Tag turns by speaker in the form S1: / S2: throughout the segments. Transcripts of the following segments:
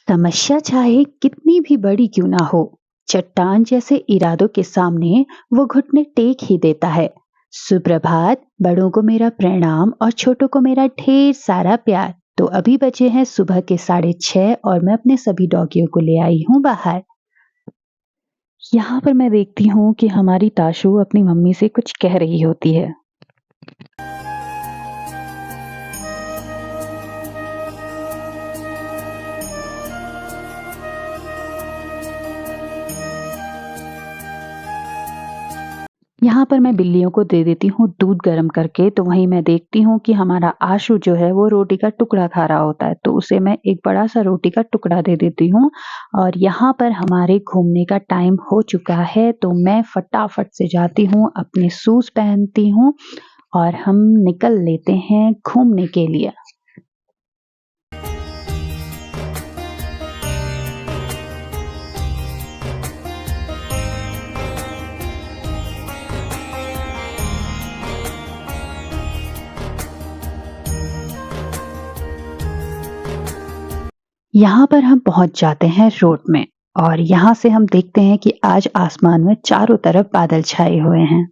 S1: समस्या चाहे कितनी भी बड़ी क्यों ना हो, चट्टान जैसे इरादों के सामने वो घुटने टेक ही देता है। सुप्रभात, बड़ों को मेरा प्रणाम और छोटों को मेरा ढेर सारा प्यार। तो अभी बचे हैं सुबह के 6:30 और मैं अपने सभी डॉगियों को ले आई हूँ बाहर। यहाँ पर मैं देखती हूँ कि हमारी ताशू अपनी मम्मी से कुछ कह रही होती है। यहाँ पर मैं बिल्लियों को दे देती हूँ दूध गर्म करके, तो वहीं मैं देखती हूँ कि हमारा आशु जो है वो रोटी का टुकड़ा खा रहा होता है, तो उसे मैं एक बड़ा-सा रोटी का टुकड़ा दे देती हूँ। और यहाँ पर हमारे घूमने का टाइम हो चुका है, तो मैं फटाफट से जाती हूँ, अपने शूज़ पहनती हूँ और हम निकल लेते हैं घूमने के लिए। यहाँ पर हम पहुँच जाते हैं रोड में और यहाँ से हम देखते हैं कि आज आसमान में चारों तरफ बादल छाए हुए हैं।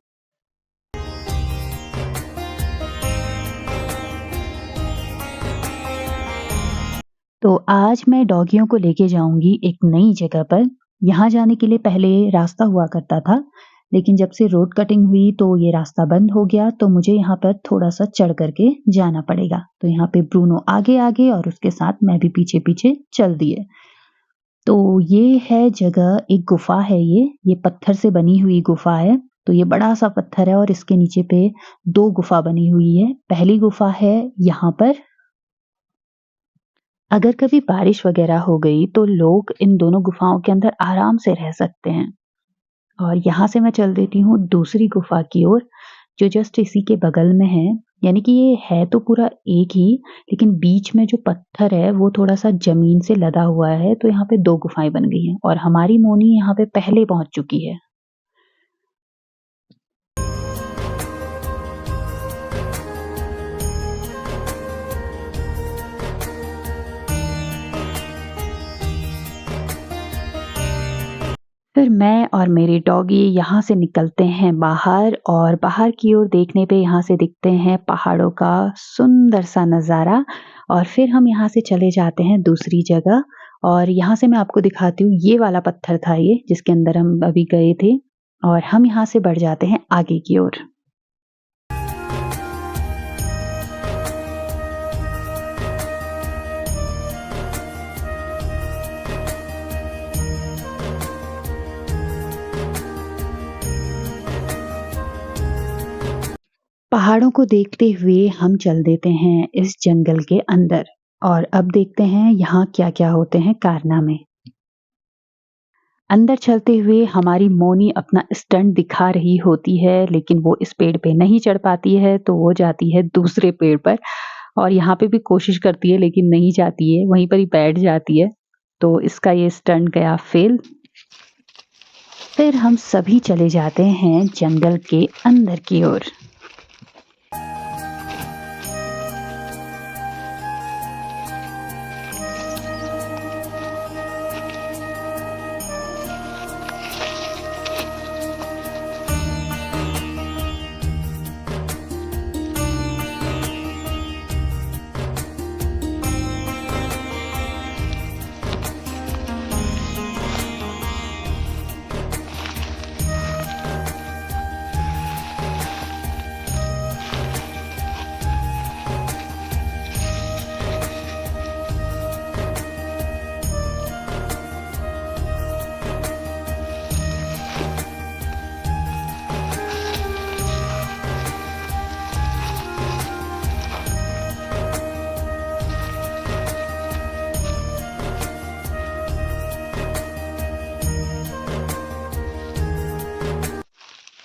S1: तो आज मैं डॉगियों को लेके जाऊँगी एक नई जगह पर। यहाँ जाने के लिए पहले रास्ता हुआ करता था, लेकिन जब से रोड कटिंग हुई तो ये रास्ता बंद हो गया, तो मुझे यहाँ पर थोड़ा-सा चढ़ कर के जाना पड़ेगा। तो यहाँ पे ब्रूनो आगे-आगे और उसके साथ मैं भी पीछे-पीछे चल दिए। तो ये है जगह, एक गुफ़ा है ये पत्थर से बनी हुई गुफ़ा है। तो ये बड़ा-सा पत्थर है और इसके नीचे पे 2 गुफ़ा बनी हुई है। पहली गुफ़ा है यहाँ पर। अगर कभी बारिश वगैरह हो गई तो लोग इन दोनों गुफाओं के अंदर आराम से रह सकते हैं। और यहाँ से मैं चल देती हूँ दूसरी गुफा की ओर, जो जस्ट इसी के बगल में है। यानी कि ये है तो पूरा एक ही, लेकिन बीच में जो पत्थर है वो थोड़ा-सा ज़मीन से लदा हुआ है, तो यहाँ पे 2 गुफाएँ बन गई हैं और हमारी मोनी यहाँ पे पहले पहुँच चुकी है। फिर मैं और मेरे डॉगी यहाँ से निकलते हैं बाहर और बाहर की ओर देखने पे यहाँ से दिखते हैं पहाड़ों का सुंदर सा नज़ारा। और फिर हम यहाँ से चले जाते हैं दूसरी जगह और यहाँ से मैं आपको दिखाती हूँ, ये वाला पत्थर था ये जिसके अंदर हम अभी गए थे। और हम यहाँ से बढ़ जाते हैं आगे की ओर। पहाड़ों को देखते हुए हम चल देते हैं इस जंगल के अंदर और अब देखते हैं यहाँ क्या-क्या होते हैं कारनामे। अंदर चलते हुए हमारी मोनी अपना स्टंट दिखा रही होती है, लेकिन वो इस पेड़ पे नहीं चढ़ पाती है, तो वो जाती है दूसरे पेड़ पर और यहाँ पे भी कोशिश करती है लेकिन नहीं जाती है, वहीं पर ही बैठ जाती है। तो इसका ये स्टंट गया फेल। फिर हम सभी चले जाते हैं जंगल के अंदर की ओर।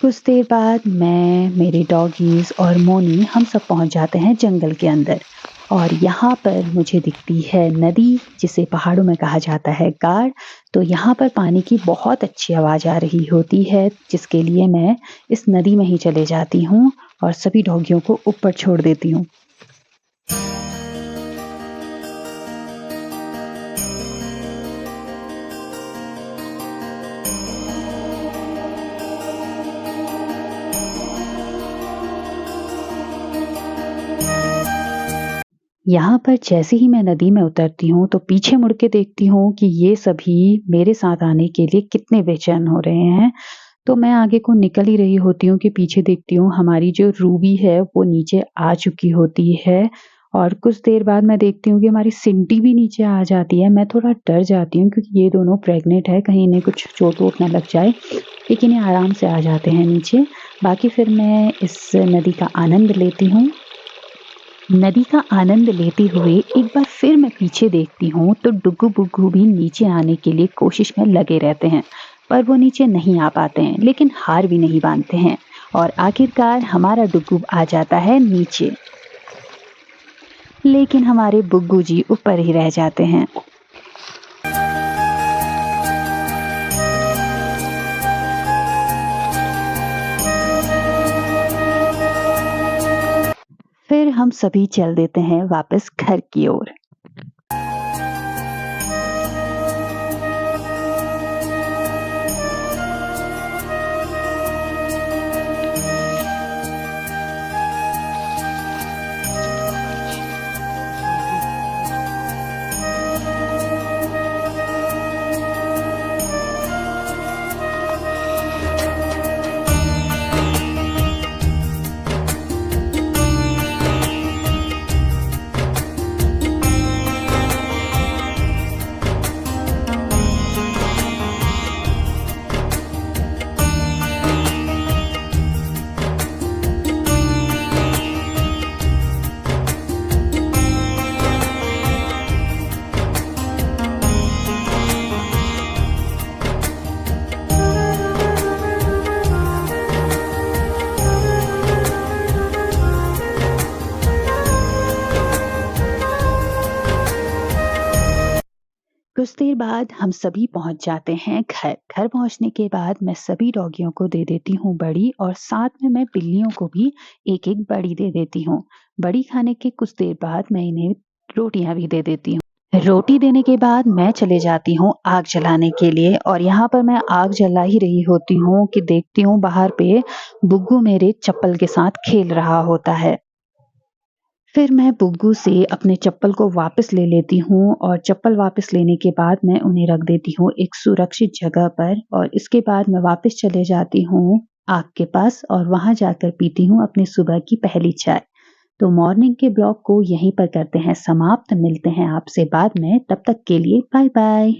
S1: कुछ देर बाद मैं, मेरे डॉगीज़ और मोनी हम सब पहुंच जाते हैं जंगल के अंदर और यहाँ पर मुझे दिखती है नदी, जिसे पहाड़ों में कहा जाता है गाड़। तो यहाँ पर पानी की बहुत अच्छी आवाज़ आ रही होती है, जिसके लिए मैं इस नदी में ही चले जाती हूँ और सभी डॉगियों को ऊपर छोड़ देती हूँ। यहाँ पर जैसे ही मैं नदी में उतरती हूँ तो पीछे मुड़ के देखती हूँ कि ये सभी मेरे साथ आने के लिए कितने बेचैन हो रहे हैं। तो मैं आगे को निकल ही रही होती हूँ कि पीछे देखती हूँ हमारी जो रूबी है वो नीचे आ चुकी होती है और कुछ देर बाद मैं देखती हूँ कि हमारी सिंटी भी नीचे आ जाती है। मैं थोड़ा डर जाती हूँ क्योंकि ये दोनों प्रेग्नेंट है, कहीं इन्हें कुछ चोट-वोट ना लग जाए, लेकिन ये आराम से आ जाते हैं नीचे। बाकी फिर मैं इस नदी का आनंद लेती हूँ। नदी का आनंद लेते हुए एक बार फिर मैं पीछे देखती हूँ तो डुग्गू-बुग्गू भी नीचे आने के लिए कोशिश में लगे रहते हैं, पर वो नीचे नहीं आ पाते हैं, लेकिन हार भी नहीं मानते हैं और आखिरकार हमारा डुग्गू आ जाता है नीचे। लेकिन हमारे बुग्गू जी ऊपर ही रह जाते हैं। फिर हम सभी चल देते हैं वापस घर की ओर। कुछ देर बाद हम सभी पहुंच जाते हैं घर। घर पहुंचने के बाद मैं सभी डॉगियों को दे देती हूँ बड़ी और साथ में मैं बिल्लियों को भी एक-एक बड़ी दे देती हूँ। बड़ी खाने के कुछ देर बाद मैं इन्हें रोटियां भी दे देती हूँ। रोटी देने के बाद मैं चले जाती हूँ आग जलाने के लिए और यहाँ पर मैं आग जला ही रही होती हूँ कि देखती हूँ बाहर पे बुग्गू मेरे चप्पल के साथ खेल रहा होता है। फिर मैं बुग्गू से अपने चप्पल को वापस ले लेती हूँ और चप्पल वापस लेने के बाद मैं उन्हें रख देती हूँ एक सुरक्षित जगह पर और इसके बाद मैं वापस चले जाती हूँ आग के पास और वहां जाकर पीती हूँ अपनी सुबह की पहली चाय। तो मॉर्निंग के ब्लॉग को यहीं पर करते हैं समाप्त। मिलते हैं आपसे बाद में, तब तक के लिए बाय बाय।